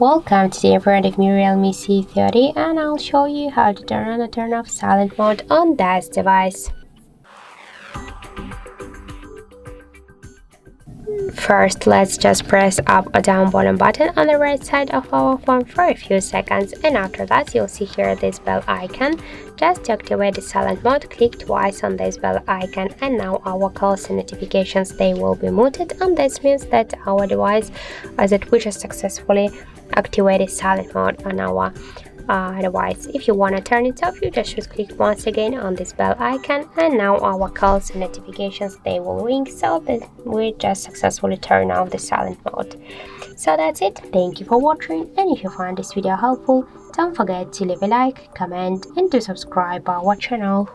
Welcome to the front of me REALME C30, and I'll show you how to turn on and turn off silent mode on this device. First, let's just press up or down bottom button on the right side of our phone for a few seconds, and after that you'll see here this bell icon. Just to activate the silent mode, click twice on this bell icon, and now our calls and notifications, they will be muted, and this means that our device we just successfully activated silent mode on our device. If you want to turn it off, you just should click once again on this bell icon, and now our calls and notifications, they will ring, so that we just successfully turn off the silent mode. So that's it. Thank you for watching, and if you find this video helpful, don't forget to leave a like, comment, and to subscribe our channel.